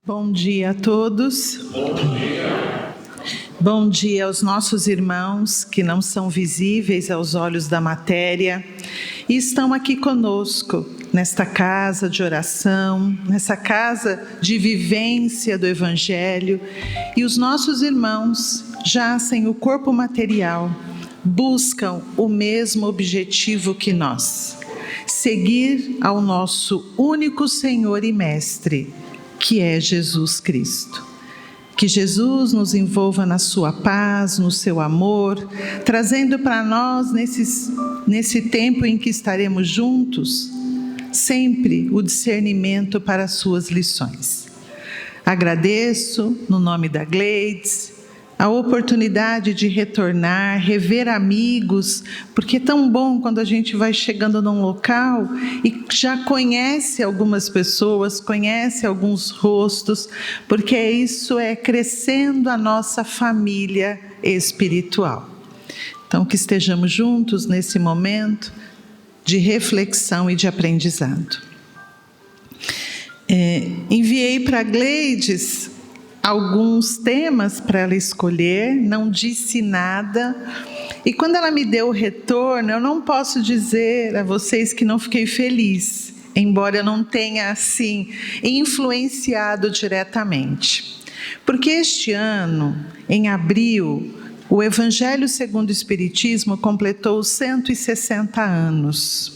Bom dia a todos. Bom dia aos nossos irmãos que não são visíveis aos olhos da matéria e estão aqui conosco nesta casa de oração, nessa casa de vivência do Evangelho, e os nossos irmãos, já sem o corpo material, buscam o mesmo objetivo que nós: seguir ao nosso único Senhor e Mestre, que é Jesus Cristo. Que Jesus nos envolva na sua paz, no seu amor, trazendo para nós, nesse tempo em que estaremos juntos, sempre o discernimento para as suas lições. Agradeço, no nome da Gleides, a oportunidade de retornar, rever amigos, porque é tão bom quando a gente vai chegando num local e já conhece algumas pessoas, conhece alguns rostos, porque isso é crescendo a nossa família espiritual. Então, que estejamos juntos nesse momento de reflexão e de aprendizado. Enviei para a Gleides alguns temas para ela escolher, não disse nada, e quando ela me deu o retorno, eu não posso dizer a vocês que não fiquei feliz, embora eu não tenha, assim, influenciado diretamente. Porque este ano, em abril, o Evangelho segundo o Espiritismo completou 160 anos.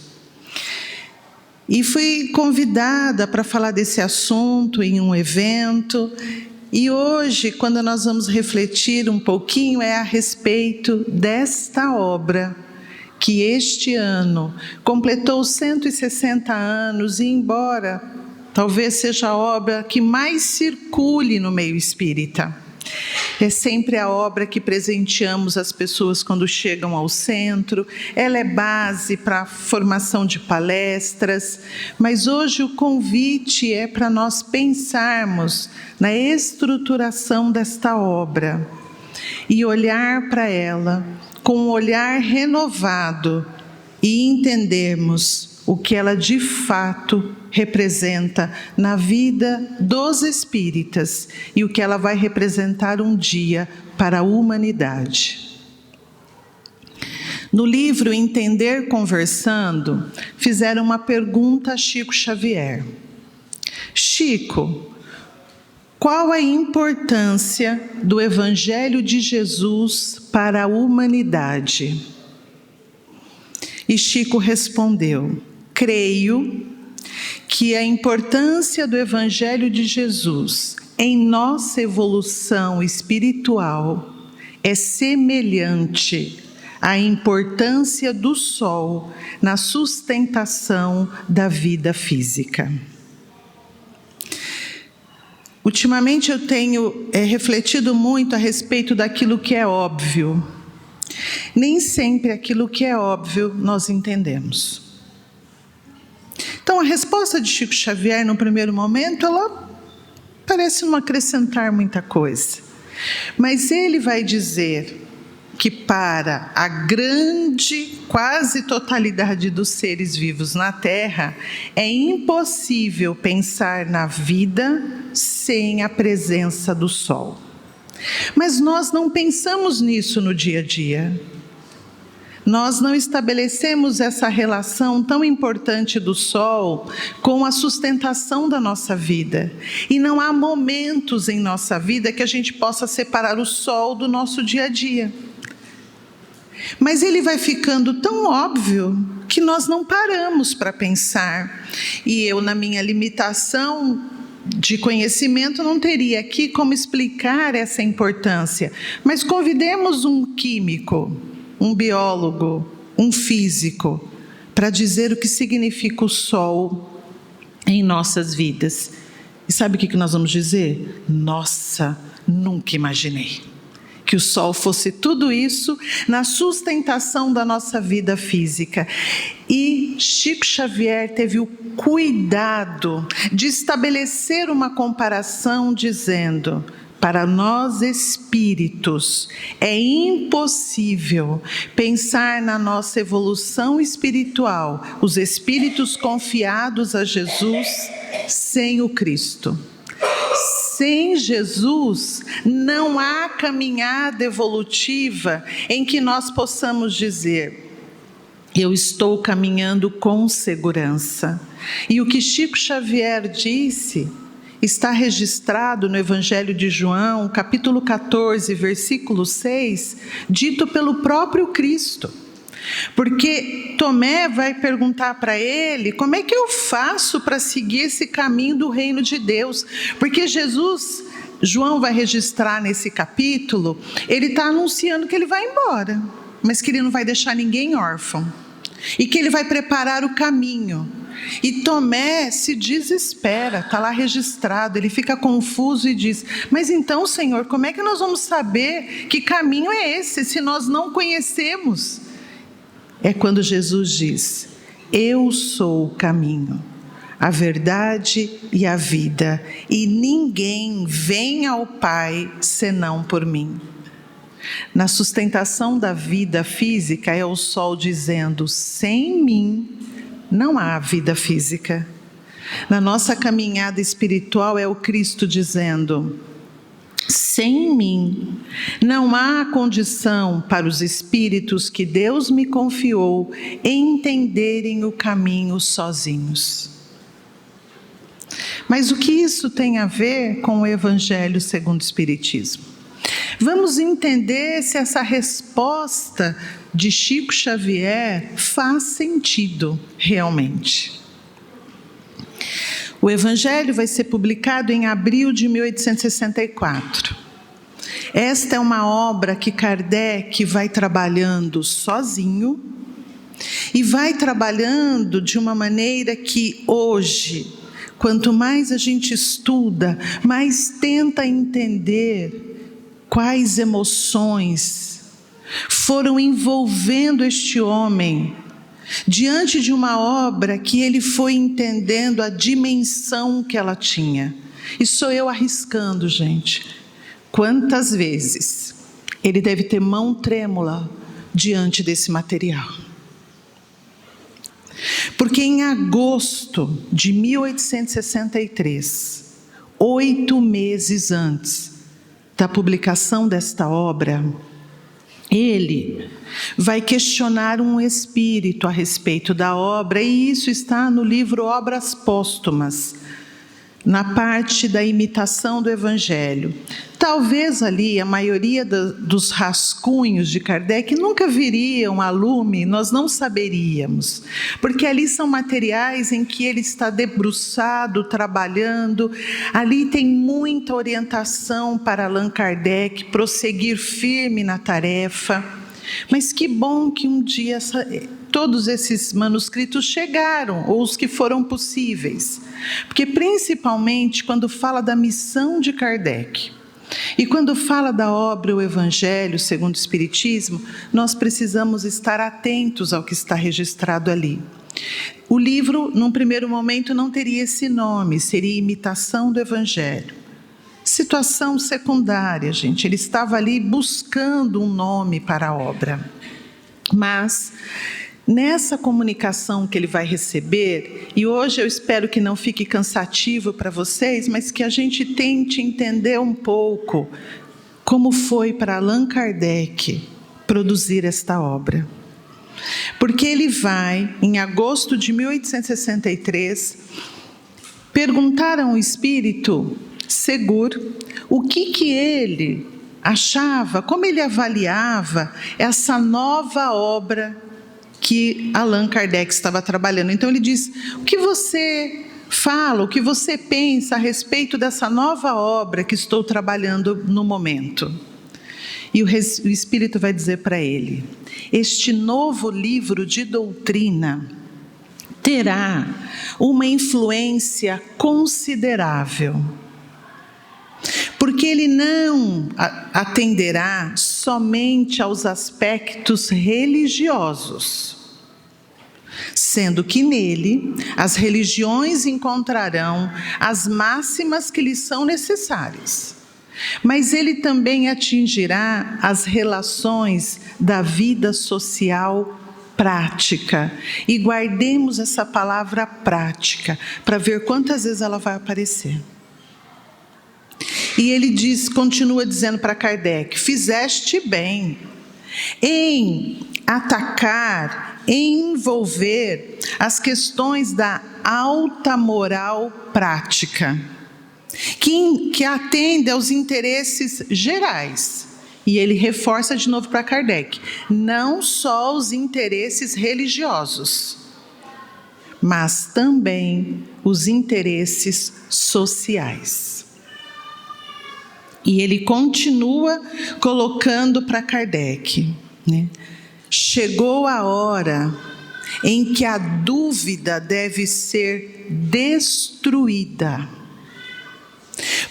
E fui convidada para falar desse assunto em um evento. E hoje, quando nós vamos refletir um pouquinho, é a respeito desta obra, que este ano completou 160 anos, e embora talvez seja a obra que mais circule no meio espírita, é sempre a obra que presenteamos as pessoas quando chegam ao centro. Ela é base para a formação de palestras, mas hoje o convite é para nós pensarmos na estruturação desta obra e olhar para ela com um olhar renovado e entendermos o que ela de fato representa na vida dos espíritas e o que ela vai representar um dia para a humanidade. No livro Entender Conversando, fizeram uma pergunta a Chico Xavier. Chico, qual a importância do Evangelho de Jesus para a humanidade? E Chico respondeu: creio que a importância do Evangelho de Jesus em nossa evolução espiritual é semelhante à importância do sol na sustentação da vida física. Ultimamente eu tenho refletido muito a respeito daquilo que é óbvio. Nem sempre aquilo que é óbvio nós entendemos. Então, a resposta de Chico Xavier, no primeiro momento, ela parece não acrescentar muita coisa. Mas ele vai dizer que para a grande, quase totalidade dos seres vivos na Terra, é impossível pensar na vida sem a presença do Sol. Mas nós não pensamos nisso no dia a dia. Nós não estabelecemos essa relação tão importante do Sol com a sustentação da nossa vida. E não há momentos em nossa vida que a gente possa separar o Sol do nosso dia a dia. Mas ele vai ficando tão óbvio que nós não paramos para pensar. E eu, na minha limitação de conhecimento, não teria aqui como explicar essa importância. Mas convidemos um químico, um biólogo, um físico, para dizer o que significa o sol em nossas vidas. E sabe o que nós vamos dizer? Nossa, nunca imaginei que o sol fosse tudo isso na sustentação da nossa vida física. E Chico Xavier teve o cuidado de estabelecer uma comparação dizendo: para nós espíritos, é impossível pensar na nossa evolução espiritual, os espíritos confiados a Jesus, sem o Cristo. Sem Jesus, não há caminhada evolutiva em que nós possamos dizer: eu estou caminhando com segurança. E o que Chico Xavier disse está registrado no Evangelho de João, capítulo 14, versículo 6, dito pelo próprio Cristo. Porque Tomé vai perguntar para ele: como é que eu faço para seguir esse caminho do reino de Deus? Porque Jesus, João vai registrar nesse capítulo, ele está anunciando que ele vai embora, mas que ele não vai deixar ninguém órfão, e que ele vai preparar o caminho. E Tomé se desespera, está lá registrado, ele fica confuso e diz: mas então, Senhor, como é que nós vamos saber que caminho é esse, se nós não conhecemos? É quando Jesus diz: eu sou o caminho, a verdade e a vida, e ninguém vem ao Pai senão por mim. Na sustentação da vida física é o sol dizendo: sem mim não há vida física. Na nossa caminhada espiritual é o Cristo dizendo: sem mim não há condição para os espíritos que Deus me confiou entenderem o caminho sozinhos. Mas o que isso tem a ver com o Evangelho segundo o Espiritismo? Vamos entender se essa resposta de Chico Xavier faz sentido realmente. O Evangelho vai ser publicado em abril de 1864. Esta é uma obra que Kardec vai trabalhando sozinho e vai trabalhando de uma maneira que hoje, quanto mais a gente estuda, mais tenta entender quais emoções foram envolvendo este homem diante de uma obra que ele foi entendendo a dimensão que ela tinha. E sou eu arriscando, gente. Quantas vezes ele deve ter mão trêmula diante desse material? Porque em agosto de 1863, 8 meses antes da publicação desta obra, ele vai questionar um espírito a respeito da obra, e isso está no livro Obras Póstumas, na parte da imitação do Evangelho. Talvez ali a maioria dos rascunhos de Kardec nunca viriam a lume, nós não saberíamos, porque ali são materiais em que ele está debruçado, trabalhando. Ali tem muita orientação para Allan Kardec prosseguir firme na tarefa. Mas que bom que um dia todos esses manuscritos chegaram, ou os que foram possíveis, porque principalmente quando fala da missão de Kardec e quando fala da obra O Evangelho segundo o Espiritismo, nós precisamos estar atentos ao que está registrado ali. O livro, num primeiro momento, não teria esse nome, seria Imitação do Evangelho. Situação secundária, gente, ele estava ali buscando um nome para a obra. Mas nessa comunicação que ele vai receber, e hoje eu espero que não fique cansativo para vocês, mas que a gente tente entender um pouco como foi para Allan Kardec produzir esta obra. Porque ele vai, em agosto de 1863, perguntar a um espírito seguro o que ele achava, como ele avaliava essa nova obra que Allan Kardec estava trabalhando. Então ele diz: o que você fala, o que você pensa a respeito dessa nova obra que estou trabalhando no momento? E o Espírito vai dizer para ele: este novo livro de doutrina terá uma influência considerável, porque ele não atenderá somente aos aspectos religiosos, sendo que nele as religiões encontrarão as máximas que lhes são necessárias, mas ele também atingirá as relações da vida social prática. E guardemos essa palavra prática para ver quantas vezes ela vai aparecer. E ele continua dizendo para Kardec: fizeste bem em atacar, em envolver as questões da alta moral prática, que atende aos interesses gerais. E ele reforça de novo para Kardec: não só os interesses religiosos, mas também os interesses sociais. E ele continua colocando para Kardec, né? Chegou a hora em que a dúvida deve ser destruída,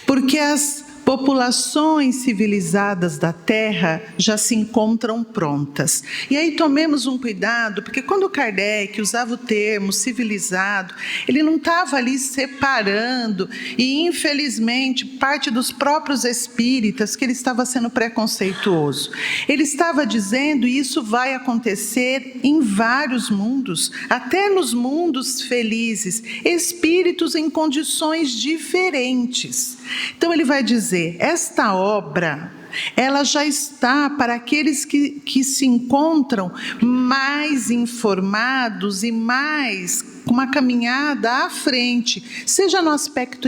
porque as populações civilizadas da Terra já se encontram prontas. E aí tomemos um cuidado, porque quando Kardec usava o termo civilizado, ele não estava ali separando, e infelizmente parte dos próprios espíritas, que ele estava sendo preconceituoso. Ele estava dizendo, e isso vai acontecer em vários mundos, até nos mundos felizes, espíritos em condições diferentes. Então ele vai dizer: esta obra, ela já está para aqueles que se encontram mais informados e mais com uma caminhada à frente, seja no aspecto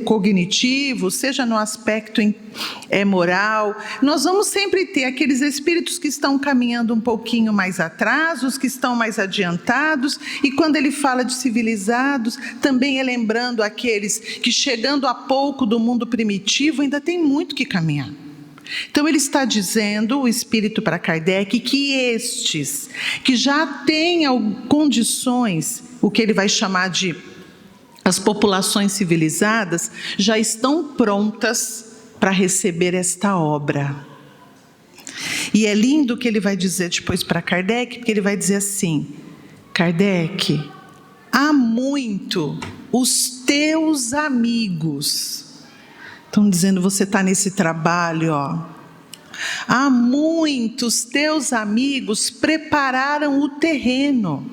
cognitivo, seja no aspecto moral. Nós vamos sempre ter aqueles espíritos que estão caminhando um pouquinho mais atrás, os que estão mais adiantados, e quando ele fala de civilizados, também é lembrando aqueles que, chegando a pouco do mundo primitivo, ainda tem muito que caminhar. Então ele está dizendo, o Espírito para Kardec, que estes que já têm condições, o que ele vai chamar de as populações civilizadas, já estão prontas para receber esta obra. E é lindo o que ele vai dizer depois para Kardec, porque ele vai dizer assim: Kardec, há muito os teus amigos. Estão dizendo, você está nesse trabalho, ó. Há muitos teus amigos prepararam o terreno.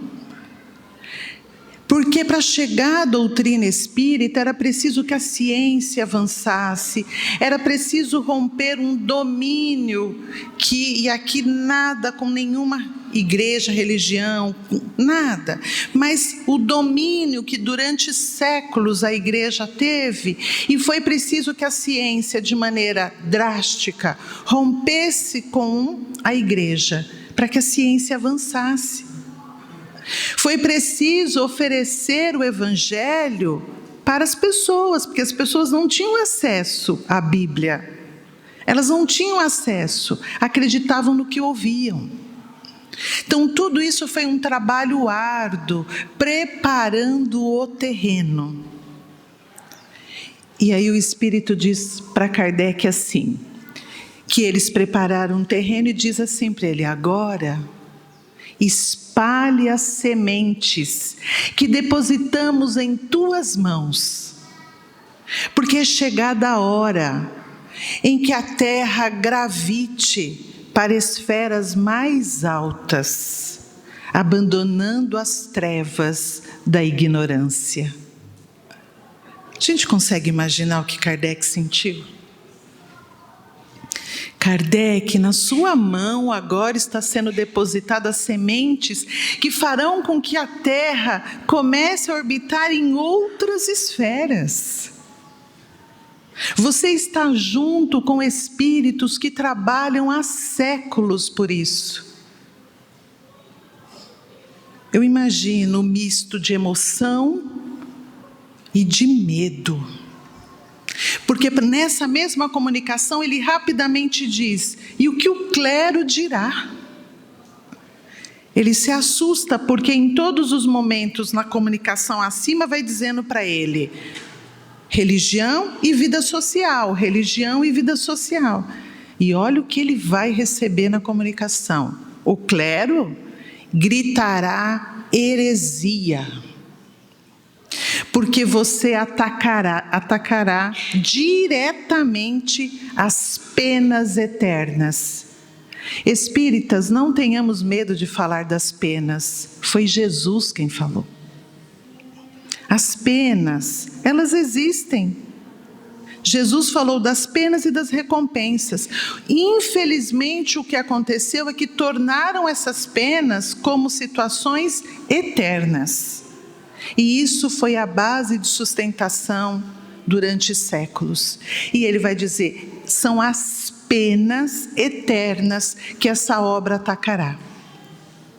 Porque para chegar à doutrina espírita era preciso que a ciência avançasse, era preciso romper um domínio e aqui nada com nenhuma igreja, religião, nada, mas o domínio que durante séculos a igreja teve, e foi preciso que a ciência, de maneira drástica, rompesse com a igreja, para que a ciência avançasse. Foi preciso oferecer o evangelho para as pessoas, porque as pessoas não tinham acesso à Bíblia, elas não tinham acesso, acreditavam no que ouviam. Então tudo isso foi um trabalho árduo, preparando o terreno. E aí o Espírito diz para Kardec assim, que eles prepararam um terreno, e diz assim para ele: agora espalhe as sementes que depositamos em tuas mãos, porque é chegada a hora em que a terra gravite para esferas mais altas, abandonando as trevas da ignorância. A gente consegue imaginar o que Kardec sentiu? Kardec, na sua mão agora está sendo depositadas sementes que farão com que a Terra comece a orbitar em outras esferas. Você está junto com espíritos que trabalham há séculos por isso. Eu imagino um misto de emoção e de medo. Porque nessa mesma comunicação ele rapidamente diz: e o que o clero dirá? Ele se assusta porque em todos os momentos na comunicação acima vai dizendo para ele: religião e vida social, religião e vida social. E olha o que ele vai receber na comunicação: o clero gritará heresia. Porque você atacará diretamente as penas eternas. Espíritas, não tenhamos medo de falar das penas. Foi Jesus quem falou. As penas, elas existem. Jesus falou das penas e das recompensas. Infelizmente, o que aconteceu é que tornaram essas penas como situações eternas. E isso foi a base de sustentação durante séculos. E ele vai dizer, são as penas eternas que essa obra atacará.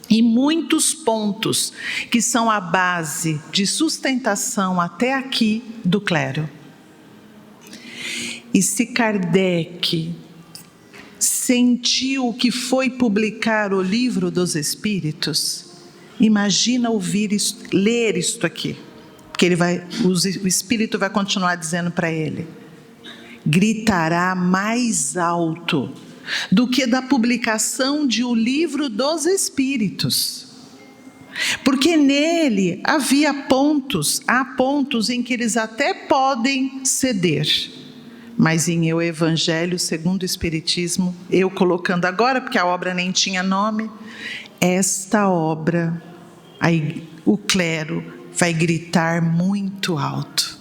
E muitos pontos que são a base de sustentação até aqui do clero. E se Kardec sentiu o que foi publicar o Livro dos Espíritos, imagina ler isto aqui, porque o Espírito vai continuar dizendo para ele, gritará mais alto do que da publicação de O Livro dos Espíritos, porque nele há pontos em que eles até podem ceder, mas em O Evangelho segundo o Espiritismo, eu colocando agora, porque a obra nem tinha nome, esta obra, aí, o clero vai gritar muito alto.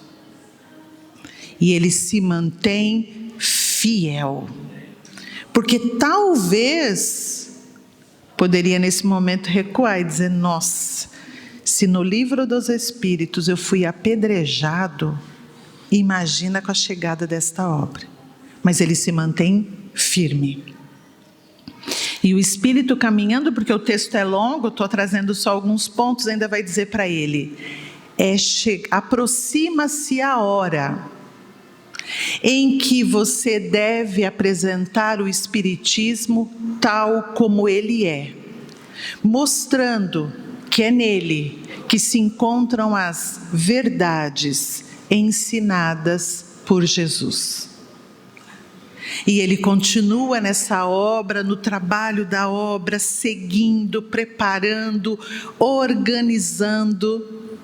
E ele se mantém fiel. Porque talvez poderia nesse momento recuar e dizer, nossa, se no Livro dos Espíritos eu fui apedrejado, imagina com a chegada desta obra. Mas ele se mantém firme. E o Espírito caminhando, porque o texto é longo, estou trazendo só alguns pontos, ainda vai dizer para ele, aproxima-se a hora em que você deve apresentar o Espiritismo tal como ele é, mostrando que é nele que se encontram as verdades ensinadas por Jesus. E ele continua nessa obra, no trabalho da obra, seguindo, preparando, organizando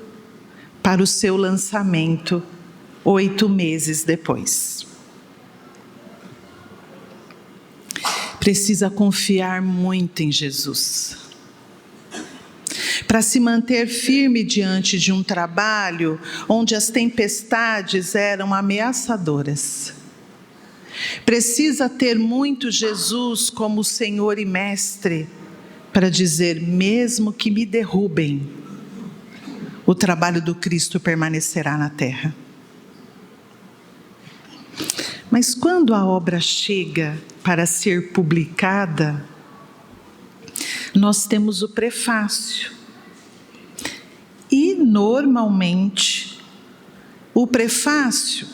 para o seu lançamento 8 meses depois. Precisa confiar muito em Jesus. Para se manter firme diante de um trabalho onde as tempestades eram ameaçadoras. Precisa ter muito Jesus como Senhor e Mestre para dizer, mesmo que me derrubem, o trabalho do Cristo permanecerá na terra. Mas quando a obra chega para ser publicada, nós temos o prefácio. E, normalmente, o prefácio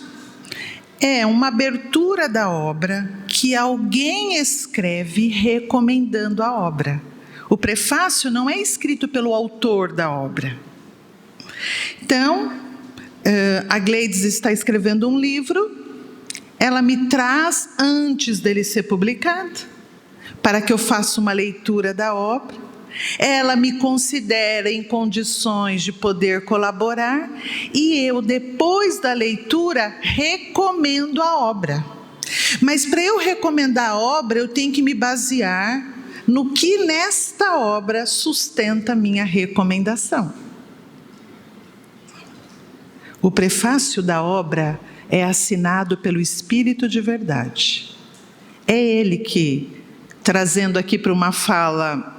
é uma abertura da obra que alguém escreve recomendando a obra. O prefácio não é escrito pelo autor da obra. Então, a Gleides está escrevendo um livro, ela me traz antes dele ser publicado, para que eu faça uma leitura da obra. Ela me considera em condições de poder colaborar e eu, depois da leitura, recomendo a obra. Mas para eu recomendar a obra, eu tenho que me basear no que nesta obra sustenta a minha recomendação. O prefácio da obra é assinado pelo Espírito de Verdade. É ele que, trazendo aqui para uma fala,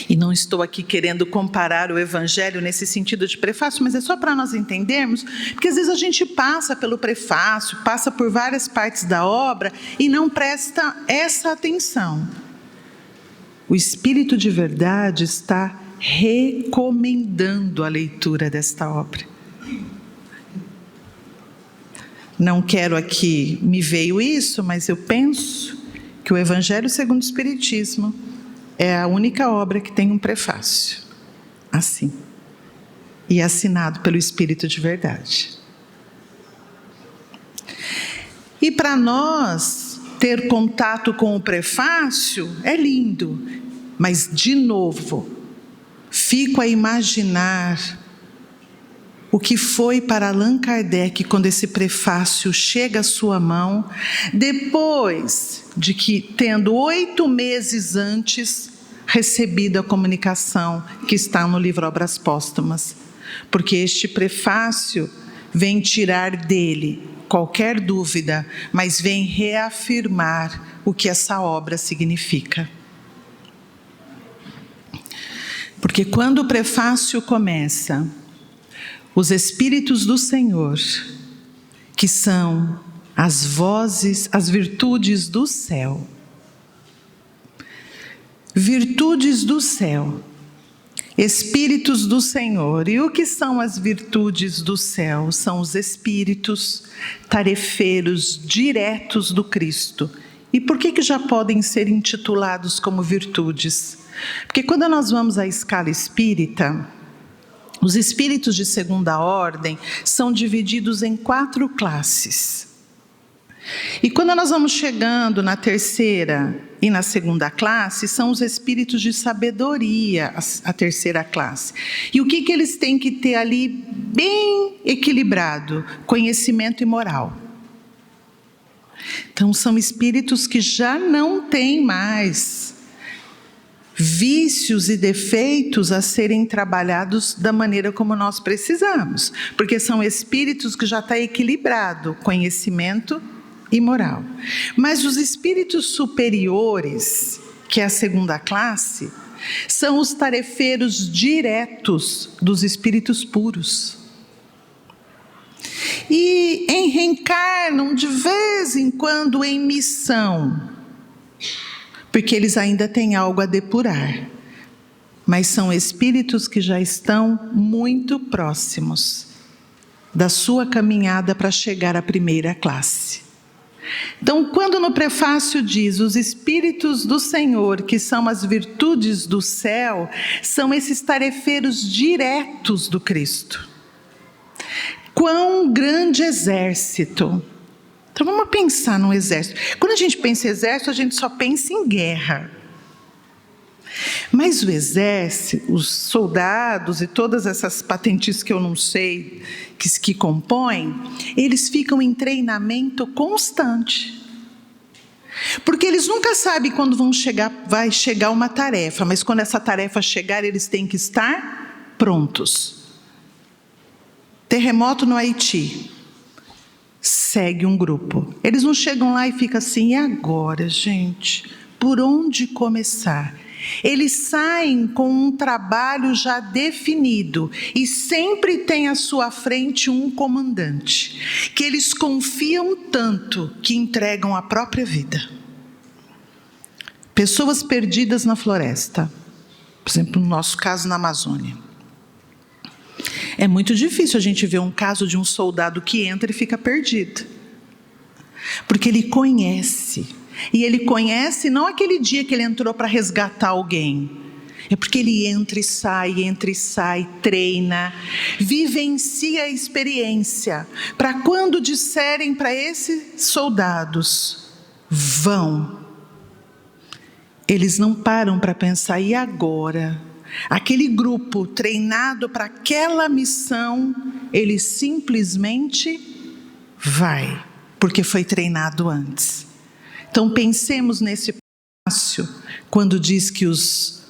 e não estou aqui querendo comparar o Evangelho nesse sentido de prefácio, mas é só para nós entendermos, porque às vezes a gente passa pelo prefácio, passa por várias partes da obra e não presta essa atenção. O Espírito de Verdade está recomendando a leitura desta obra. Não quero aqui, me veio isso, mas eu penso que o Evangelho segundo o Espiritismo é a única obra que tem um prefácio, assim, e assinado pelo Espírito de Verdade. E para nós, ter contato com o prefácio é lindo, mas, de novo, fico a imaginar o que foi para Allan Kardec quando esse prefácio chega à sua mão, depois de que, tendo 8 meses antes, recebido a comunicação que está no livro Obras Póstumas. Porque este prefácio vem tirar dele qualquer dúvida, mas vem reafirmar o que essa obra significa. Porque quando o prefácio começa, os Espíritos do Senhor, que são as vozes, as virtudes do céu. Virtudes do céu, Espíritos do Senhor. E o que são as virtudes do céu? São os espíritos tarefeiros diretos do Cristo. E por que já podem ser intitulados como virtudes? Porque quando nós vamos à escala espírita, os espíritos de segunda ordem são divididos em 4 classes. E quando nós vamos chegando na terceira e na segunda classe, são os espíritos de sabedoria, a terceira classe. E o que eles têm que ter ali bem equilibrado? Conhecimento e moral. Então são espíritos que já não têm mais vícios e defeitos a serem trabalhados da maneira como nós precisamos. Porque são espíritos que já está equilibrado, conhecimento e moral. Mas os espíritos superiores, que é a segunda classe, são os tarefeiros diretos dos espíritos puros. E reencarnam de vez em quando em missão, porque eles ainda têm algo a depurar. Mas são espíritos que já estão muito próximos da sua caminhada para chegar à primeira classe. Então, quando no prefácio diz os Espíritos do Senhor, que são as virtudes do céu, são esses tarefeiros diretos do Cristo. Quão grande exército! Então vamos pensar no exército. Quando a gente pensa em exército, a gente só pensa em guerra. Mas o exército, os soldados e todas essas patentes que eu não sei, que compõem, eles ficam em treinamento constante. Porque eles nunca sabem quando vai chegar uma tarefa, mas quando essa tarefa chegar, eles têm que estar prontos. Terremoto no Haiti. Segue um grupo. Eles não chegam lá e ficam assim, e agora, gente? Por onde começar? Eles saem com um trabalho já definido e sempre tem à sua frente um comandante, que eles confiam tanto que entregam a própria vida. Pessoas perdidas na floresta, por exemplo, no nosso caso na Amazônia. É muito difícil a gente ver um caso de um soldado que entra e fica perdido, porque ele conhece. E ele conhece não aquele dia que ele entrou para resgatar alguém. É porque ele entra e sai, treina, vivencia a experiência. Para quando disserem para esses soldados, vão. Eles não param para pensar, e agora? Aquele grupo treinado para aquela missão, ele simplesmente vai, porque foi treinado antes. Então pensemos nesse passo, quando diz que os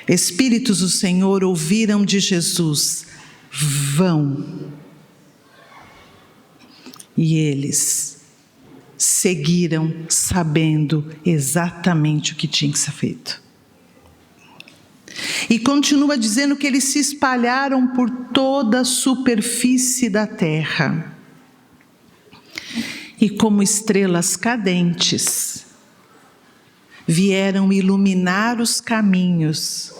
Espíritos do Senhor ouviram de Jesus, vão. E eles seguiram sabendo exatamente o que tinha que ser feito. E continua dizendo que eles se espalharam por toda a superfície da terra. E como estrelas cadentes, vieram iluminar os caminhos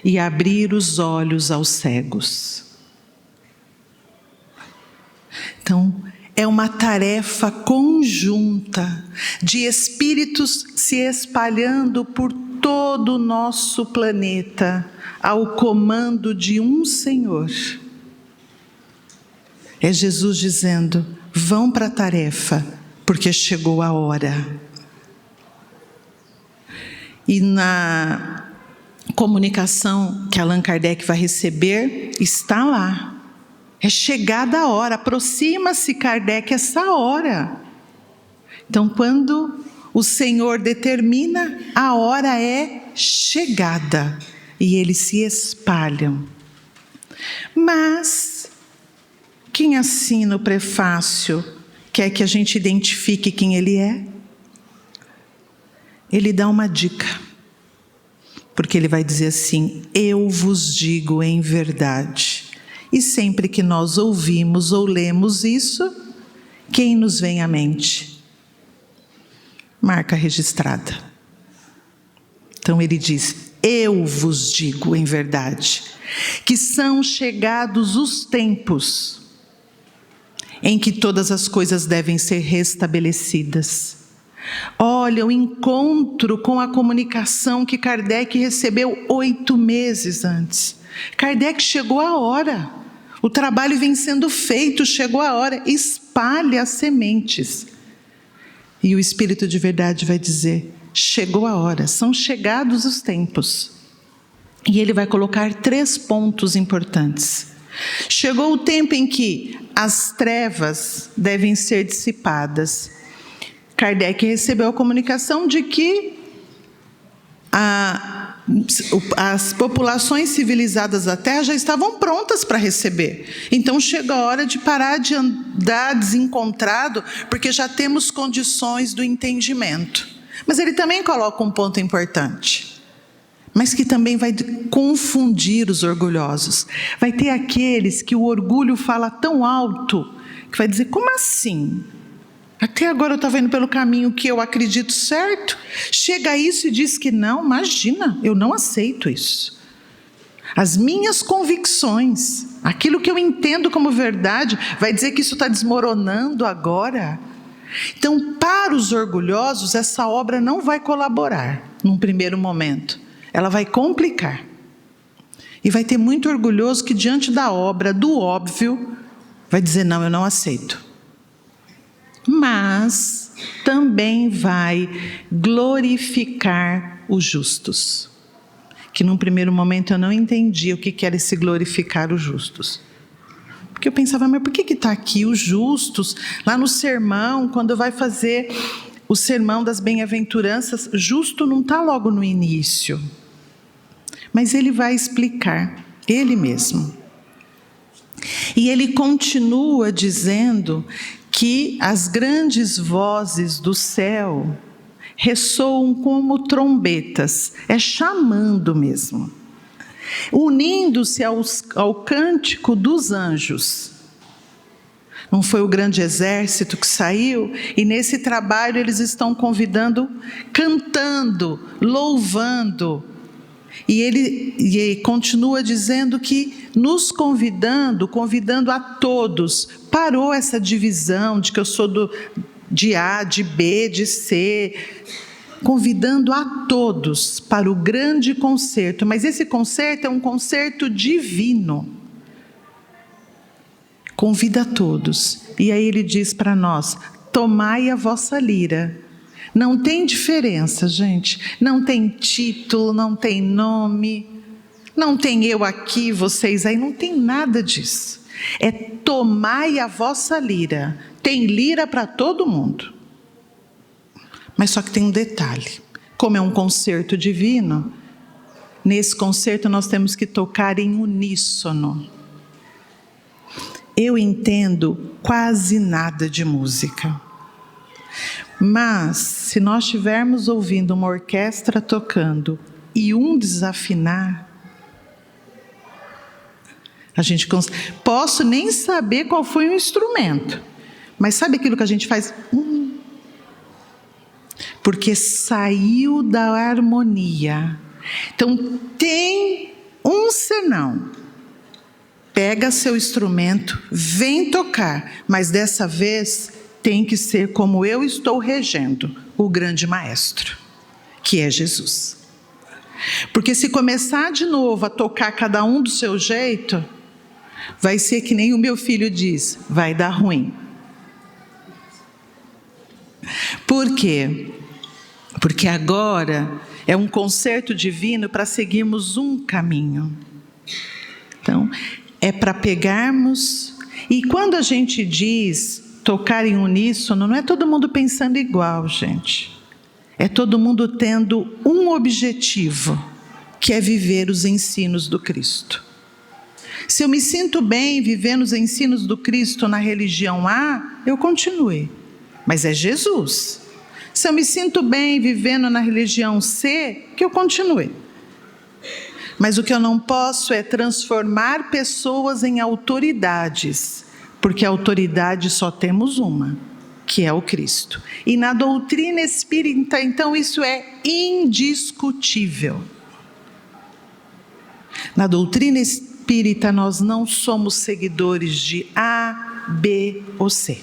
e abrir os olhos aos cegos. Então, é uma tarefa conjunta de espíritos se espalhando por todo o nosso planeta, ao comando de um Senhor. É Jesus dizendo, vão para a tarefa, porque chegou a hora. E na comunicação que Allan Kardec vai receber, está lá. É chegada a hora, aproxima-se Kardec essa hora. Então, quando o Senhor determina, a hora é chegada. E eles se espalham. Mas Quem assina o prefácio quer que a gente identifique quem ele é? Ele dá uma dica, porque ele vai dizer assim: eu vos digo em verdade. E sempre que nós ouvimos ou lemos isso, quem nos vem à mente? Marca registrada. Então ele diz: eu vos digo em verdade, que são chegados os tempos em que todas as coisas devem ser restabelecidas. Olha, o encontro com a comunicação que Kardec recebeu 8 meses antes. Kardec chegou a hora. O trabalho vem sendo feito, chegou a hora. Espalhe as sementes. E o Espírito de verdade vai dizer: chegou a hora, são chegados os tempos. E ele vai colocar 3 pontos importantes. Chegou o tempo em que as trevas devem ser dissipadas. Kardec recebeu a comunicação de que as populações civilizadas da Terra já estavam prontas para receber. Então chega a hora de parar de andar desencontrado, porque já temos condições do entendimento. Mas ele também coloca um ponto importante, mas que também vai confundir os orgulhosos. Vai ter aqueles que o orgulho fala tão alto, que vai dizer: como assim? Até agora eu estava indo pelo caminho que eu acredito certo. Chega a isso e diz que não. Imagina, eu não aceito isso. As minhas convicções, aquilo que eu entendo como verdade, vai dizer que isso está desmoronando agora. Então, para os orgulhosos, essa obra não vai colaborar num primeiro momento. Ela vai complicar. E vai ter muito orgulhoso que, diante da obra, do óbvio, vai dizer: não, eu não aceito. Mas também vai glorificar os justos. Que num primeiro momento eu não entendi o que era esse glorificar os justos. Porque eu pensava: mas por que está aqui os justos? Lá no sermão, quando vai fazer o sermão das bem-aventuranças, justo não está logo no início. Mas ele vai explicar, ele mesmo. E ele continua dizendo que as grandes vozes do céu ressoam como trombetas, é chamando mesmo, unindo-se ao cântico dos anjos. Não foi o grande exército que saiu? E nesse trabalho eles estão convidando, cantando, louvando. E ele continua dizendo que nos convidando a todos. Parou essa divisão de que eu sou de A, de B, de C. Convidando a todos para o grande concerto. Mas esse concerto é um concerto divino. Convida a todos. E aí ele diz para nós: tomai a vossa lira. Não tem diferença, gente. Não tem título, não tem nome, não tem eu aqui, vocês aí, não tem nada disso. É tomai a vossa lira. Tem lira para todo mundo. Mas só que tem um detalhe. Como é um concerto divino, nesse concerto nós temos que tocar em uníssono. Eu entendo quase nada de música. Mas, se nós estivermos ouvindo uma orquestra tocando e um desafinar, a gente posso nem saber qual foi o instrumento, mas sabe aquilo que a gente faz? Porque saiu da harmonia. Então, tem um senão. Pega seu instrumento, vem tocar, mas dessa vez tem que ser como eu estou regendo, o grande maestro, que é Jesus. Porque se começar de novo a tocar cada um do seu jeito, vai ser que nem o meu filho diz: vai dar ruim. Por quê? Porque agora é um concerto divino para seguirmos um caminho. Então, é para pegarmos. E quando a gente diz tocar em uníssono, não é todo mundo pensando igual, gente. É todo mundo tendo um objetivo, que é viver os ensinos do Cristo. Se eu me sinto bem vivendo os ensinos do Cristo na religião A, eu continue. Mas é Jesus. Se eu me sinto bem vivendo na religião C, que eu continue. Mas o que eu não posso é transformar pessoas em autoridades, porque autoridade só temos uma, que é o Cristo. E na doutrina espírita, então, isso é indiscutível. Na doutrina espírita, nós não somos seguidores de A, B ou C.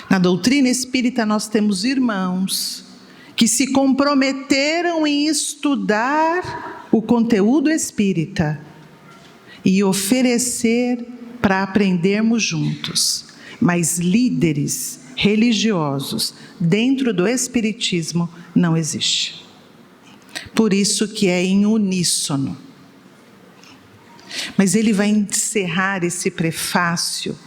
Na doutrina espírita, nós temos irmãos que se comprometeram em estudar o conteúdo espírita e oferecer para aprendermos juntos. Mas líderes religiosos dentro do espiritismo não existe. Por isso que é em uníssono. Mas ele vai encerrar esse prefácio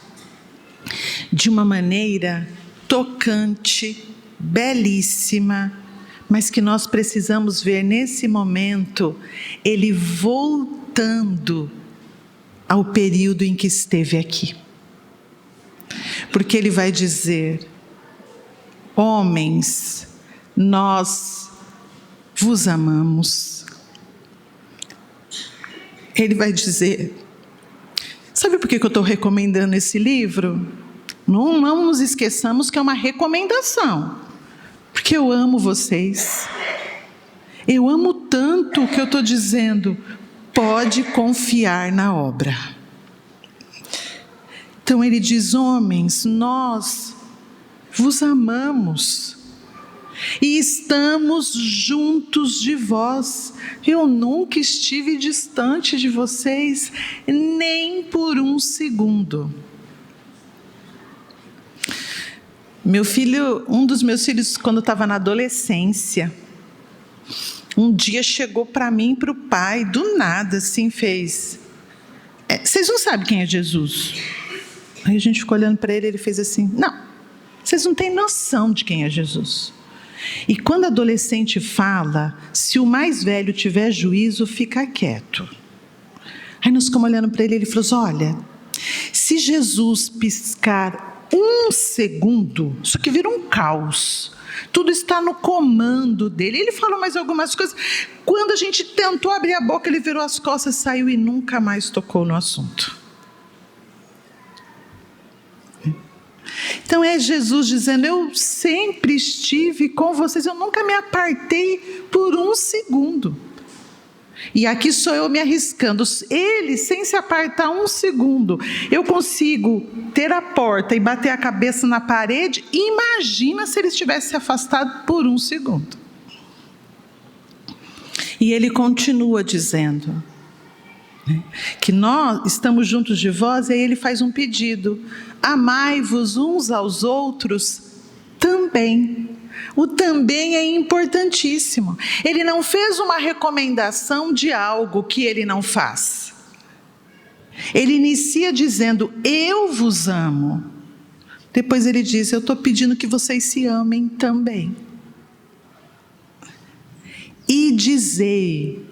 de uma maneira tocante, belíssima, mas que nós precisamos ver nesse momento, ele voltando ao período em que esteve aqui. Porque ele vai dizer: homens, nós vos amamos. Ele vai dizer, sabe por que eu estou recomendando esse livro? Não nos esqueçamos que é uma recomendação, porque eu amo vocês. Eu amo tanto que eu estou dizendo, pode confiar na obra. Então ele diz, homens, nós vos amamos e estamos juntos de vós. Eu nunca estive distante de vocês, nem por um segundo. Um dos meus filhos, quando estava na adolescência, um dia chegou para mim e para o pai, do nada, assim, fez: vocês não sabem quem é Jesus? Aí a gente ficou olhando para ele, ele fez assim: não, vocês não têm noção de quem é Jesus. E quando adolescente fala, se o mais velho tiver juízo, fica quieto. Aí nós ficamos olhando para ele, ele falou assim: olha, se Jesus piscar um segundo, isso aqui vira um caos. Tudo está no comando dele. Ele falou mais algumas coisas. Quando a gente tentou abrir a boca, ele virou as costas, saiu e nunca mais tocou no assunto. Então é Jesus dizendo, eu sempre estive com vocês, eu nunca me apartei por um segundo. E aqui sou eu me arriscando. Ele, sem se apartar um segundo, eu consigo ter a porta e bater a cabeça na parede. Imagina se ele estivesse se afastado por um segundo. E ele continua dizendo que nós estamos juntos de vós, e aí ele faz um pedido: amai-vos uns aos outros também. O também é importantíssimo. Ele não fez uma recomendação de algo que ele não faz. Ele inicia dizendo, eu vos amo. Depois ele diz, eu estou pedindo que vocês se amem também. E dizei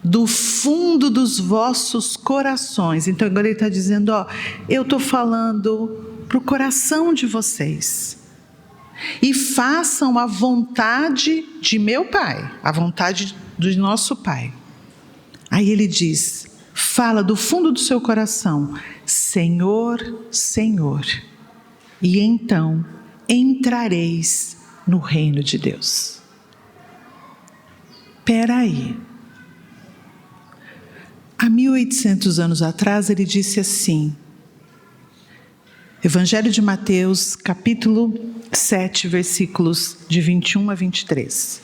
do fundo dos vossos corações. Então agora ele está dizendo, eu estou falando para o coração de vocês. E façam a vontade de meu Pai, a vontade do nosso Pai. Aí ele diz, fala do fundo do seu coração, Senhor, Senhor, e então entrareis no reino de Deus. Espera aí. Há 1800 anos atrás ele disse assim, Evangelho de Mateus, capítulo 7, versículos de 21 a 23.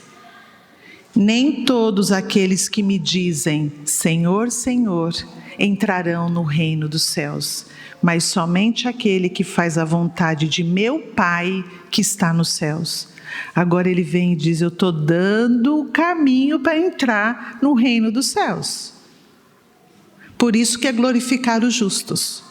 Nem todos aqueles que me dizem, Senhor, Senhor, entrarão no reino dos céus, mas somente aquele que faz a vontade de meu Pai que está nos céus. Agora ele vem e diz, eu estou dando o caminho para entrar no reino dos céus. Por isso que é glorificar os justos.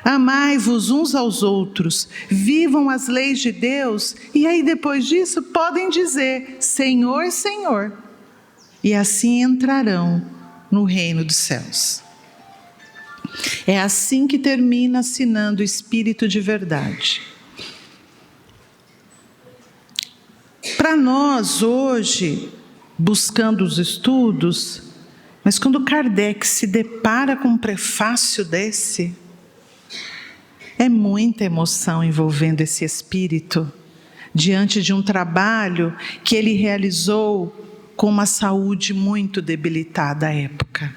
Amai-vos uns aos outros, vivam as leis de Deus, e aí depois disso podem dizer, Senhor, Senhor, e assim entrarão no reino dos céus. É assim que termina assinando o Espírito de verdade. Para nós hoje, buscando os estudos, mas quando Kardec se depara com um prefácio desse, é muita emoção envolvendo esse espírito, diante de um trabalho que ele realizou com uma saúde muito debilitada à época.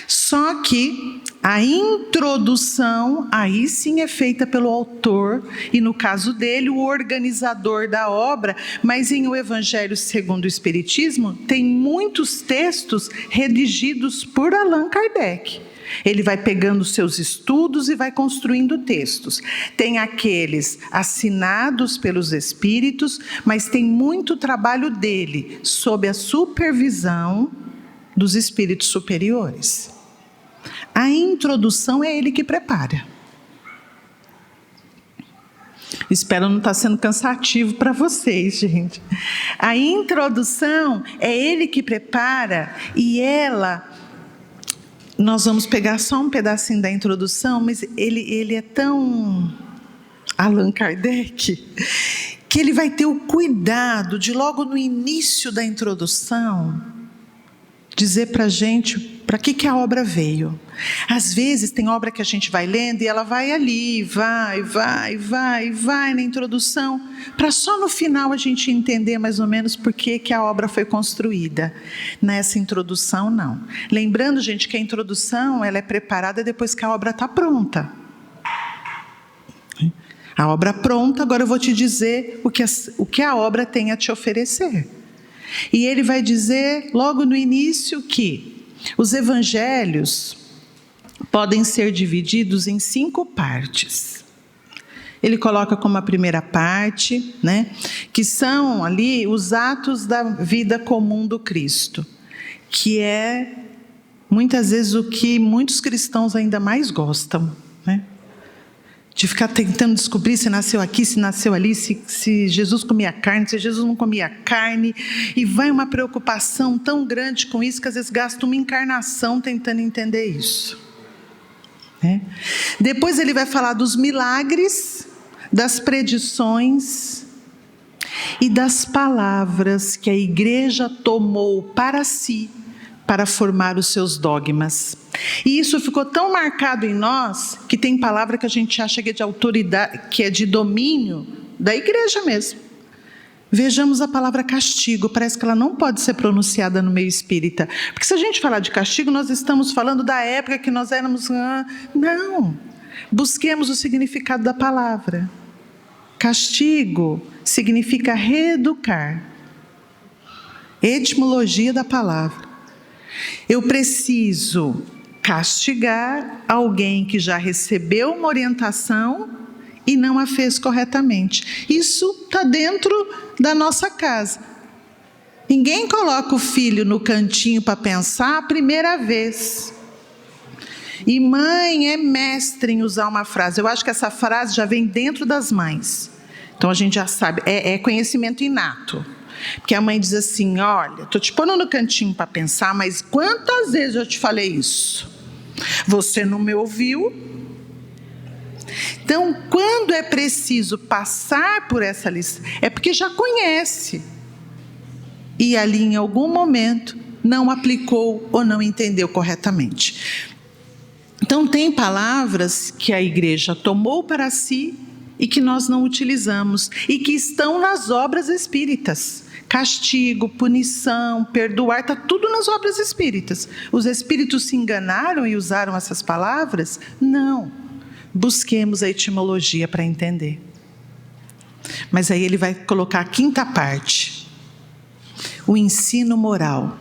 Só que a introdução, aí sim é feita pelo autor, e no caso dele, o organizador da obra, mas em O Evangelho segundo o Espiritismo, tem muitos textos redigidos por Allan Kardec. Ele vai pegando os seus estudos e vai construindo textos. Tem aqueles assinados pelos espíritos, mas tem muito trabalho dele, sob a supervisão dos espíritos superiores. A introdução é ele que prepara. Espero não estar sendo cansativo para vocês, gente. A introdução é ele que prepara e ela... Nós vamos pegar só um pedacinho da introdução, mas ele é tão Allan Kardec que ele vai ter o cuidado de logo no início da introdução dizer para a gente para que a obra veio. Às vezes tem obra que a gente vai lendo e ela vai ali, vai na introdução, para só no final a gente entender mais ou menos por que a obra foi construída. Nessa introdução, não. Lembrando, gente, que a introdução ela é preparada depois que a obra está pronta. A obra pronta, agora eu vou te dizer o que a obra tem a te oferecer. E ele vai dizer logo no início que os evangelhos podem ser divididos em 5 partes. Ele coloca como a primeira parte, né, que são ali os atos da vida comum do Cristo, que é muitas vezes o que muitos cristãos ainda mais gostam, né? De ficar tentando descobrir se nasceu aqui, se nasceu ali, se Jesus comia carne, se Jesus não comia carne. E vai uma preocupação tão grande com isso que às vezes gasta uma encarnação tentando entender isso. Depois ele vai falar dos milagres, das predições e das palavras que a igreja tomou para si para formar os seus dogmas. E isso ficou tão marcado em nós, que tem palavra que a gente acha que é de autoridade, que é de domínio da igreja mesmo. Vejamos a palavra castigo, parece que ela não pode ser pronunciada no meio espírita. Porque se a gente falar de castigo, nós estamos falando da época que nós éramos... Não, busquemos o significado da palavra. Castigo significa reeducar. Etimologia da palavra. Eu preciso castigar alguém que já recebeu uma orientação e não a fez corretamente. Isso está dentro da nossa casa. Ninguém coloca o filho no cantinho para pensar a primeira vez. E mãe é mestre em usar uma frase. Eu acho que essa frase já vem dentro das mães. Então a gente já sabe, é conhecimento inato. Porque a mãe diz assim, olha, estou te pondo no cantinho para pensar, mas quantas vezes eu te falei isso? Você não me ouviu? Então, quando é preciso passar por essa lição, é porque já conhece. E ali, em algum momento, não aplicou ou não entendeu corretamente. Então, tem palavras que a igreja tomou para si e que nós não utilizamos, e que estão nas obras espíritas. Castigo, punição, perdoar, está tudo nas obras espíritas. Os espíritos se enganaram e usaram essas palavras? Não. Busquemos a etimologia para entender. Mas aí ele vai colocar a 5ª parte. O ensino moral.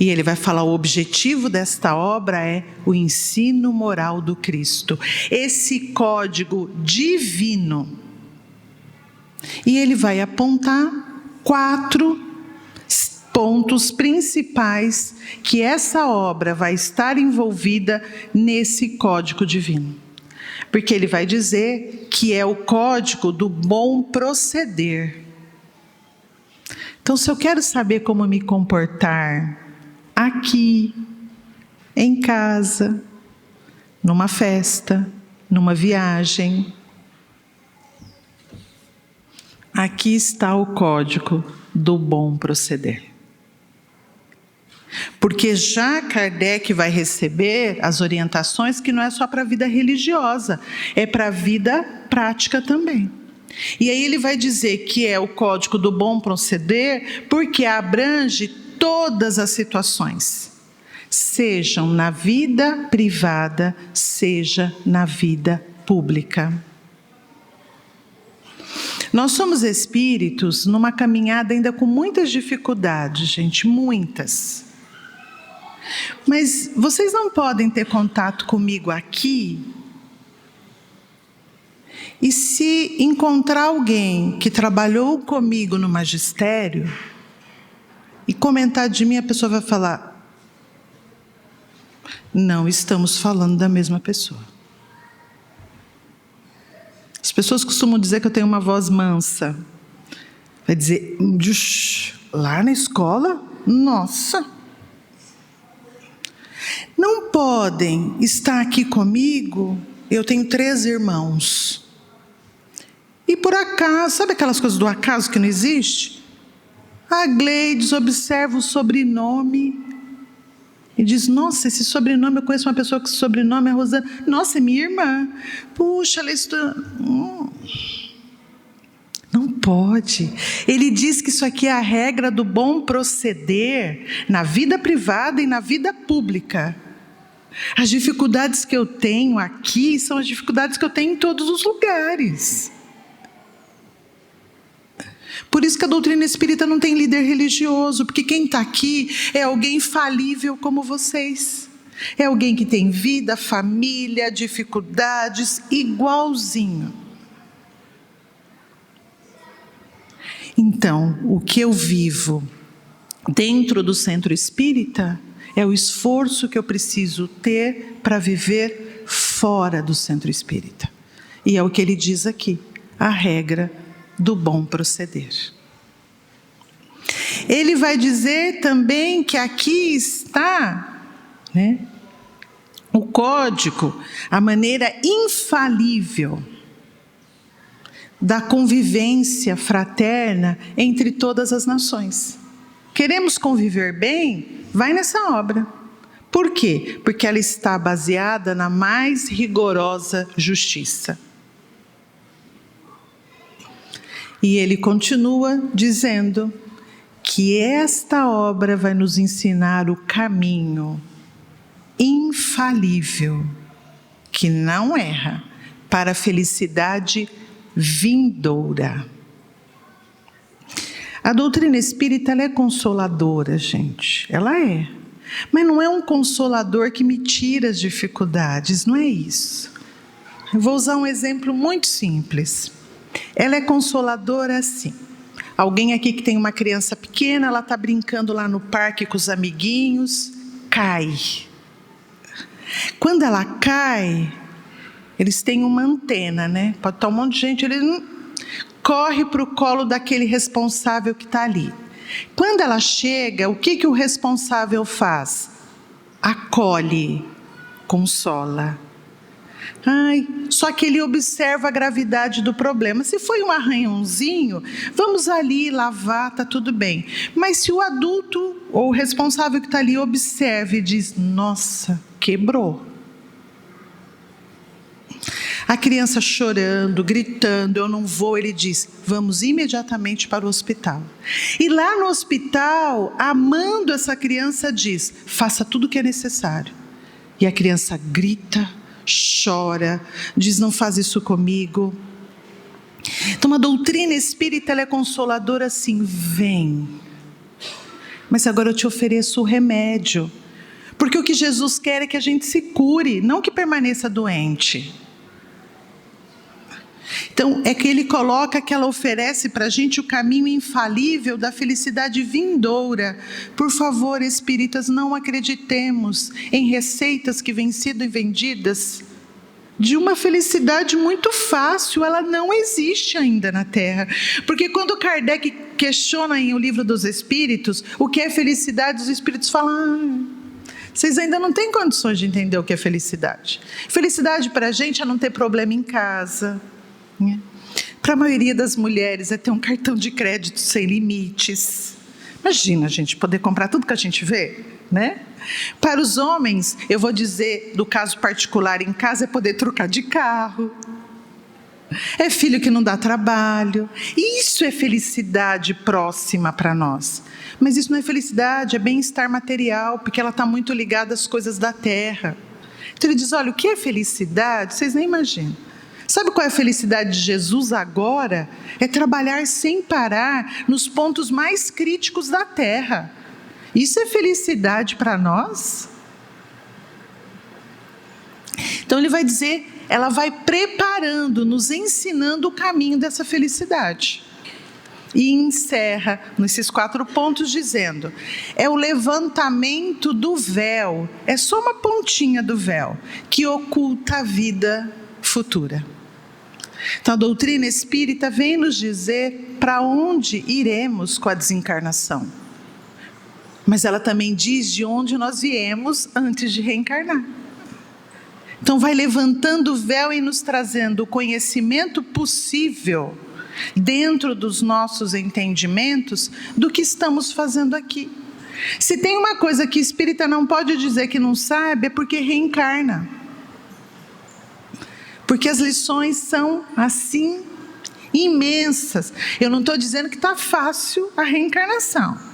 E ele vai falar, o objetivo desta obra é o ensino moral do Cristo. Esse código divino. E ele vai apontar 4 pontos principais que essa obra vai estar envolvida nesse código divino. Porque ele vai dizer que é o código do bom proceder. Então, Então, se eu quero saber como me comportar aqui, em casa, numa festa, numa viagem, aqui está o código do bom proceder. Porque já Kardec vai receber as orientações que não é só para a vida religiosa, é para a vida prática também. E aí ele vai dizer que é o código do bom proceder porque abrange todas as situações, sejam na vida privada, seja na vida pública. Nós somos espíritos numa caminhada ainda com muitas dificuldades, gente, muitas. Mas vocês não podem ter contato comigo aqui e se encontrar alguém que trabalhou comigo no magistério e comentar de mim, a pessoa vai falar: não estamos falando da mesma pessoa. As pessoas costumam dizer que eu tenho uma voz mansa. Vai dizer, lá na escola, nossa. Não podem estar aqui comigo, eu tenho 3 irmãos. E por acaso, sabe aquelas coisas do acaso que não existe? A Gleides observa o sobrenome e diz: nossa, esse sobrenome, eu conheço uma pessoa que o sobrenome é Rosana. Nossa, é minha irmã. Puxa, ela estuda. Não pode. Ele diz que isso aqui é a regra do bom proceder na vida privada e na vida pública. As dificuldades que eu tenho aqui são as dificuldades que eu tenho em todos os lugares. Por isso que a doutrina espírita não tem líder religioso, porque quem está aqui é alguém falível como vocês. É alguém que tem vida, família, dificuldades, igualzinho. Então, o que eu vivo dentro do centro espírita é o esforço que eu preciso ter para viver fora do centro espírita. E é o que ele diz aqui, a regra do bom proceder. Ele vai dizer também que aqui está, o código, a maneira infalível da convivência fraterna entre todas as nações. Queremos conviver bem? Vai nessa obra. Por quê? Porque ela está baseada na mais rigorosa justiça. E ele continua dizendo que esta obra vai nos ensinar o caminho infalível, que não erra, para a felicidade vindoura. A doutrina espírita, ela é consoladora, gente. Ela é. Mas não é um consolador que me tira as dificuldades, não é isso. Eu vou usar um exemplo muito simples. Ela é consoladora assim. Alguém aqui que tem uma criança pequena, ela está brincando lá no parque com os amiguinhos, cai. Quando ela cai, eles têm uma antena, Pode estar um monte de gente, ele corre para o colo daquele responsável que está ali. Quando ela chega, o que o responsável faz? Acolhe, consola. Só que ele observa a gravidade do problema. Se foi um arranhãozinho, vamos ali lavar, está tudo bem. Mas se o adulto ou o responsável que está ali observa e diz: nossa, quebrou. A criança chorando, gritando, eu não vou, ele diz: vamos imediatamente para o hospital. E lá no hospital, amando essa criança, diz: faça tudo o que é necessário. E a criança grita, chora, diz: não faz isso comigo. Então a doutrina espírita, ela é consoladora assim: vem, mas agora eu te ofereço o remédio, porque o que Jesus quer é que a gente se cure, não que permaneça doente. Então é que ele coloca que ela oferece para a gente o caminho infalível da felicidade vindoura. Por favor, espíritas, não acreditemos em receitas que vêm sendo vendidas de uma felicidade muito fácil, ela não existe ainda na Terra. Porque quando Kardec questiona em O Livro dos Espíritos o que é felicidade, os espíritos falam: vocês ainda não têm condições de entender o que é felicidade. Felicidade para a gente é não ter problema em casa, né? Para a maioria das mulheres é ter um cartão de crédito sem limites. Imagina a gente poder comprar tudo que a gente vê, né? Para os homens, eu vou dizer, do caso particular em casa, é poder trocar de carro. É filho que não dá trabalho. Isso é felicidade próxima para nós. Mas isso não é felicidade, é bem-estar material, porque ela está muito ligada às coisas da terra. Então ele diz: olha, o que é felicidade? Vocês nem imaginam. Sabe qual é a felicidade de Jesus agora? É trabalhar sem parar nos pontos mais críticos da terra. Isso é felicidade para nós? Então ele vai dizer, ela vai preparando, nos ensinando o caminho dessa felicidade. E encerra nesses 4 pontos dizendo: é o levantamento do véu, é só uma pontinha do véu, que oculta a vida futura. Então a doutrina espírita vem nos dizer para onde iremos com a desencarnação. Mas ela também diz de onde nós viemos antes de reencarnar. Então vai levantando o véu e nos trazendo o conhecimento possível, dentro dos nossos entendimentos, do que estamos fazendo aqui. Se tem uma coisa que espírita não pode dizer que não sabe, é porque reencarna. Porque as lições são assim, imensas. Eu não estou dizendo que está fácil a reencarnação.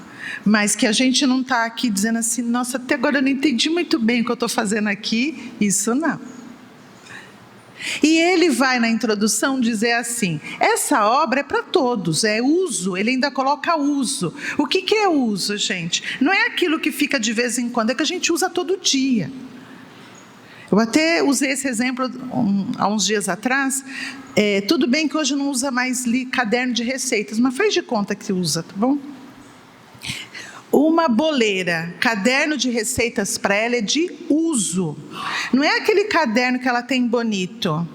Mas que a gente não está aqui dizendo assim: nossa, até agora eu não entendi muito bem o que eu estou fazendo aqui. Isso não. E ele vai na introdução dizer assim: essa obra é para todos, é uso, ele ainda coloca uso. O que é uso, gente? Não é aquilo que fica de vez em quando, é que a gente usa todo dia. Eu até usei esse exemplo há uns dias atrás. Tudo bem que hoje não usa mais caderno de receitas, mas faz de conta que usa, tá bom? Uma boleira, caderno de receitas para ela é de uso. Não é aquele caderno que ela tem bonito.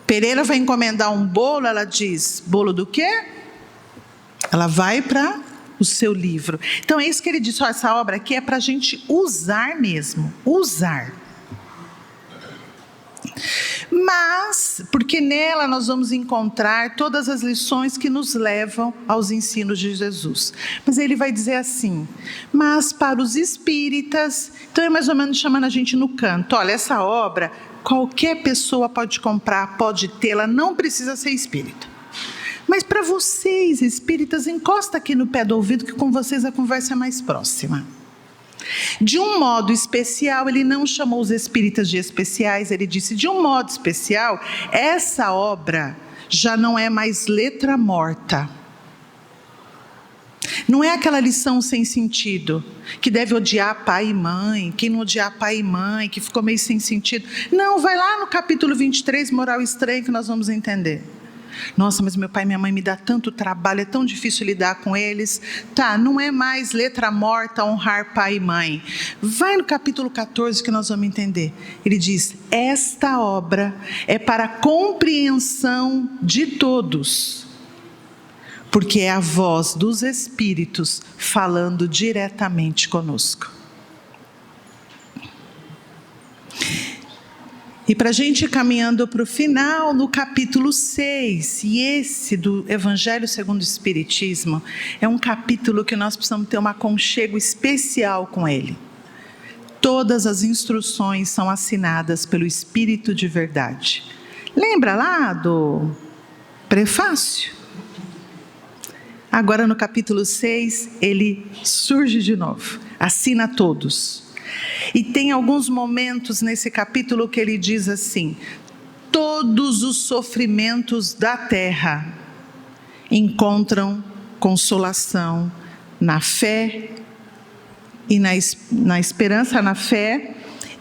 Pereira vai encomendar um bolo, ela diz: bolo do quê? Ela vai para o seu livro. Então é isso que ele diz: essa obra aqui é para a gente usar mesmo, usar. Mas, porque nela nós vamos encontrar todas as lições que nos levam aos ensinos de Jesus. Mas ele vai dizer assim: mas para os espíritas, então é mais ou menos chamando a gente no canto: olha, essa obra qualquer pessoa pode comprar, pode tê-la, não precisa ser espírita. Mas para vocês, espíritas, encosta aqui no pé do ouvido que com vocês a conversa é mais próxima. De um modo especial, ele não chamou os espíritas de especiais, ele disse: de um modo especial, essa obra já não é mais letra morta. Não é aquela lição sem sentido, que deve odiar pai e mãe, quem não odiar pai e mãe, que ficou meio sem sentido. Não, vai lá no capítulo 23, moral estranha, que nós vamos entender. Nossa, mas meu pai e minha mãe me dão tanto trabalho, é tão difícil lidar com eles. Tá, não é mais letra morta honrar pai e mãe. Vai no capítulo 14 que nós vamos entender. Ele diz: esta obra é para a compreensão de todos, porque é a voz dos espíritos falando diretamente conosco. E para a gente ir caminhando para o final, no capítulo 6, e esse do Evangelho segundo o Espiritismo, é um capítulo que nós precisamos ter um aconchego especial com ele. Todas as instruções são assinadas pelo Espírito de verdade. Lembra lá do prefácio? Agora no capítulo 6, ele surge de novo, assina todos. E tem alguns momentos nesse capítulo que ele diz assim: todos os sofrimentos da terra encontram consolação na fé e na esperança, na fé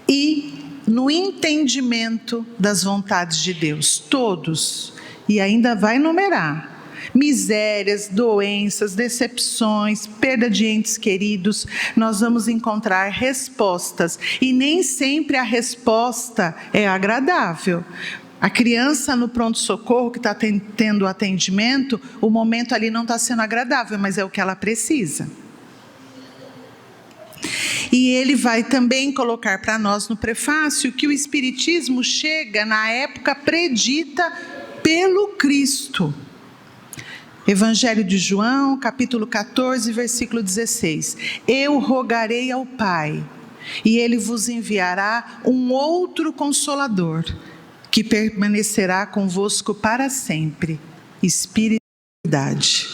e no entendimento das vontades de Deus. Todos. E ainda vai numerar: misérias, doenças, decepções, perda de entes queridos, nós vamos encontrar respostas. E nem sempre a resposta é agradável. A criança no pronto-socorro que está tendo atendimento, o momento ali não está sendo agradável, mas é o que ela precisa. E ele vai também colocar para nós no prefácio que o Espiritismo chega na época predita pelo Cristo. Evangelho de João, capítulo 14, versículo 16. Eu rogarei ao Pai, e Ele vos enviará um outro Consolador, que permanecerá convosco para sempre, Espírito de verdade.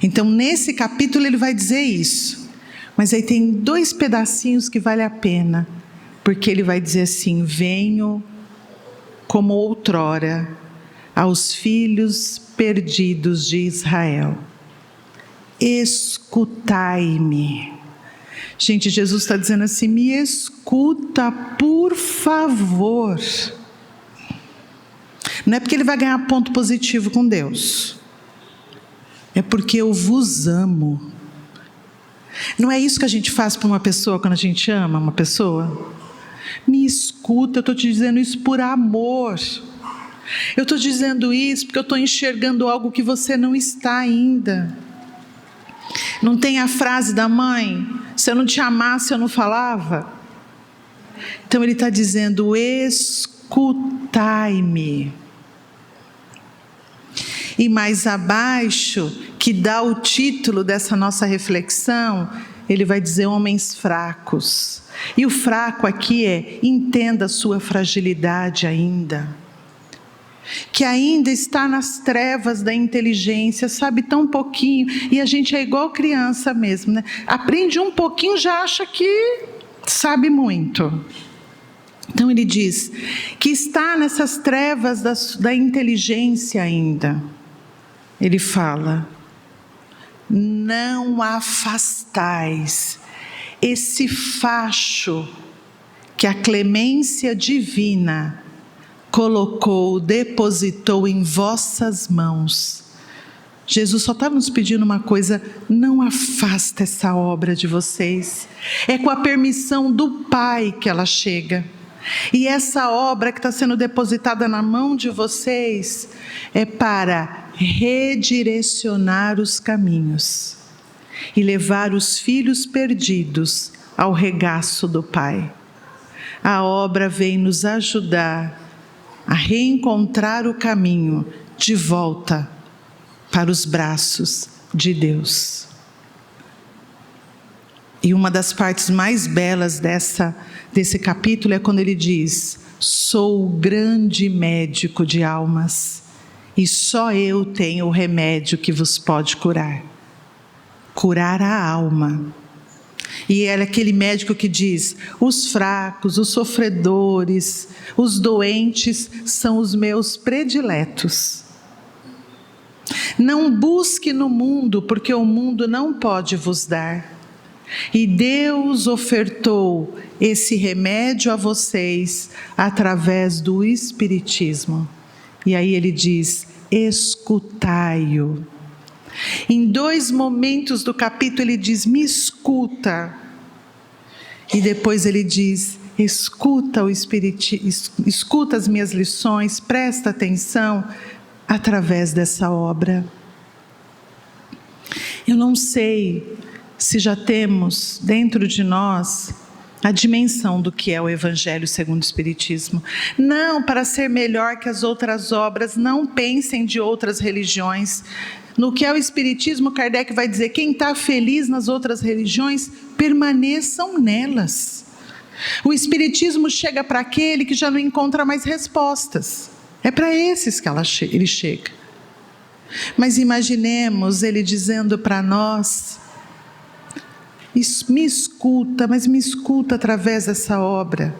Então, nesse capítulo ele vai dizer isso. Mas aí tem 2 pedacinhos que vale a pena, porque ele vai dizer assim: venho como outrora aos filhos perdidos de Israel. Escutai-me. Gente, Jesus está dizendo assim: me escuta, por favor. Não é porque ele vai ganhar ponto positivo com Deus, é porque eu vos amo. Não é isso que a gente faz para uma pessoa quando a gente ama uma pessoa? Me escuta, eu estou te dizendo isso por amor. Eu estou dizendo isso porque eu estou enxergando algo que você não está ainda. Não tem a frase da mãe: se eu não te amasse eu não falava? Então ele está dizendo: escutai-me. E mais abaixo, que dá o título dessa nossa reflexão, ele vai dizer homens fracos. E o fraco aqui é: entenda a sua fragilidade ainda. Que ainda está nas trevas da inteligência, sabe tão pouquinho. E a gente é igual criança mesmo, né? Aprende um pouquinho, já acha que sabe muito. Então ele diz que está nessas trevas da inteligência ainda. Ele fala: não afastais esse facho que a clemência divina depositou em vossas mãos. Jesus só estava nos pedindo uma coisa: não afasta essa obra de vocês. É com a permissão do Pai que ela chega. E essa obra que está sendo depositada na mão de vocês é para redirecionar os caminhos e levar os filhos perdidos ao regaço do Pai. A obra vem nos ajudar a reencontrar o caminho de volta para os braços de Deus. E uma das partes mais belas desse capítulo é quando ele diz: sou o grande médico de almas, e só eu tenho o remédio que vos pode curar. Curar a alma. E ele é aquele médico que diz: os fracos, os sofredores, os doentes são os meus prediletos. Não busque no mundo, porque o mundo não pode vos dar. E Deus ofertou esse remédio a vocês através do Espiritismo. E aí ele diz: escutai-o. Em 2 momentos do capítulo ele diz: me escuta. E depois ele diz: escuta o escuta as minhas lições, presta atenção através dessa obra. Eu não sei se já temos dentro de nós a dimensão do que é o Evangelho segundo o Espiritismo. Não para ser melhor que as outras obras, não pensem de outras religiões. No que é o Espiritismo, Kardec vai dizer: quem está feliz nas outras religiões, permaneçam nelas. O Espiritismo chega para aquele que já não encontra mais respostas. É para esses que ele chega. Mas imaginemos ele dizendo para nós: me escuta, mas me escuta através dessa obra.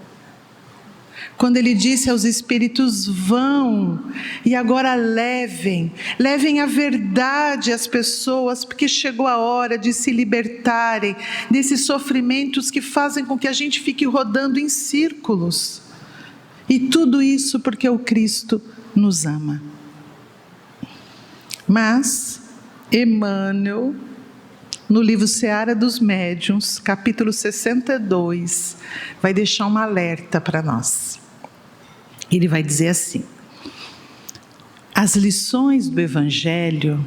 Quando ele disse aos espíritos: vão, e agora levem a verdade às pessoas, porque chegou a hora de se libertarem desses sofrimentos que fazem com que a gente fique rodando em círculos. E tudo isso porque o Cristo nos ama. Mas Emmanuel, no livro Seara dos Médiuns, capítulo 62, vai deixar um alerta para nós. Ele vai dizer assim: as lições do Evangelho,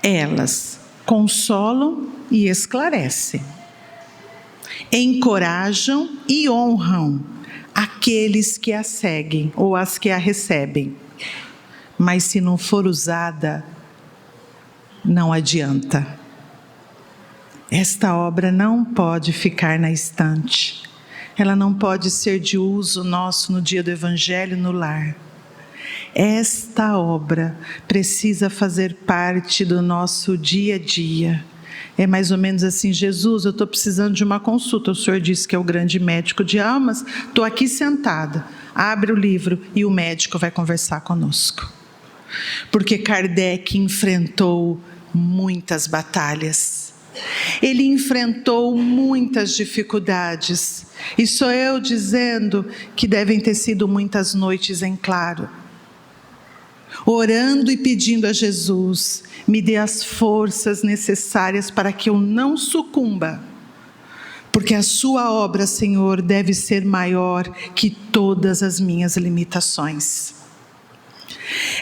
elas consolam e esclarecem, encorajam e honram aqueles que a seguem ou as que a recebem. Mas se não for usada, não adianta. Esta obra não pode ficar na estante. Ela não pode ser de uso nosso no dia do Evangelho no lar. Esta obra precisa fazer parte do nosso dia a dia. É mais ou menos assim: Jesus, eu estou precisando de uma consulta. O Senhor disse que é o grande médico de almas. Estou aqui sentada. Abre o livro e o médico vai conversar conosco. Porque Kardec enfrentou muitas batalhas. Ele enfrentou muitas dificuldades. E sou eu dizendo que devem ter sido muitas noites em claro, orando e pedindo a Jesus: me dê as forças necessárias para que eu não sucumba, porque a sua obra, Senhor, deve ser maior que todas as minhas limitações.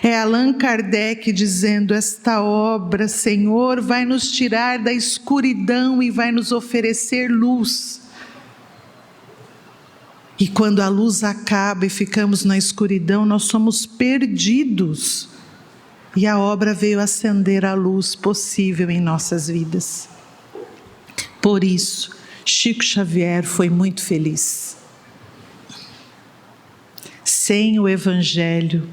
É Allan Kardec dizendo: esta obra, Senhor, vai nos tirar da escuridão e vai nos oferecer luz. E quando a luz acaba e ficamos na escuridão, nós somos perdidos. E a obra veio acender a luz possível em nossas vidas. Por isso, Chico Xavier foi muito feliz. Sem o Evangelho,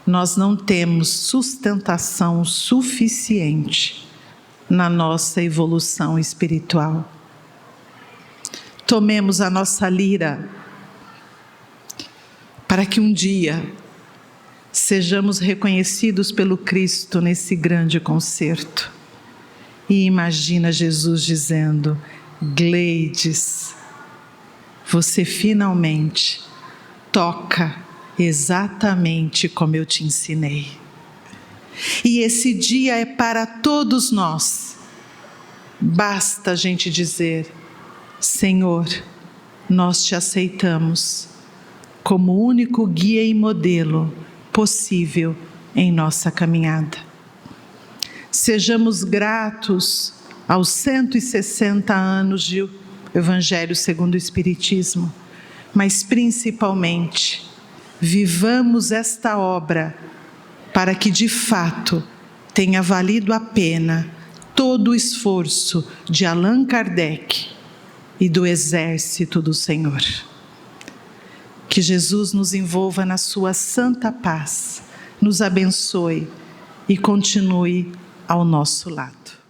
nós não temos sustentação suficiente na nossa evolução espiritual. Tomemos a nossa lira, para que um dia sejamos reconhecidos pelo Cristo nesse grande concerto. E imagina Jesus dizendo: Gleides, você finalmente toca exatamente como eu te ensinei. E esse dia é para todos nós. Basta a gente dizer: Senhor, nós te aceitamos como único guia e modelo possível em nossa caminhada. Sejamos gratos aos 160 anos de Evangelho segundo o Espiritismo, mas principalmente vivamos esta obra para que de fato tenha valido a pena todo o esforço de Allan Kardec e do exército do Senhor. Que Jesus nos envolva na sua santa paz, nos abençoe e continue ao nosso lado.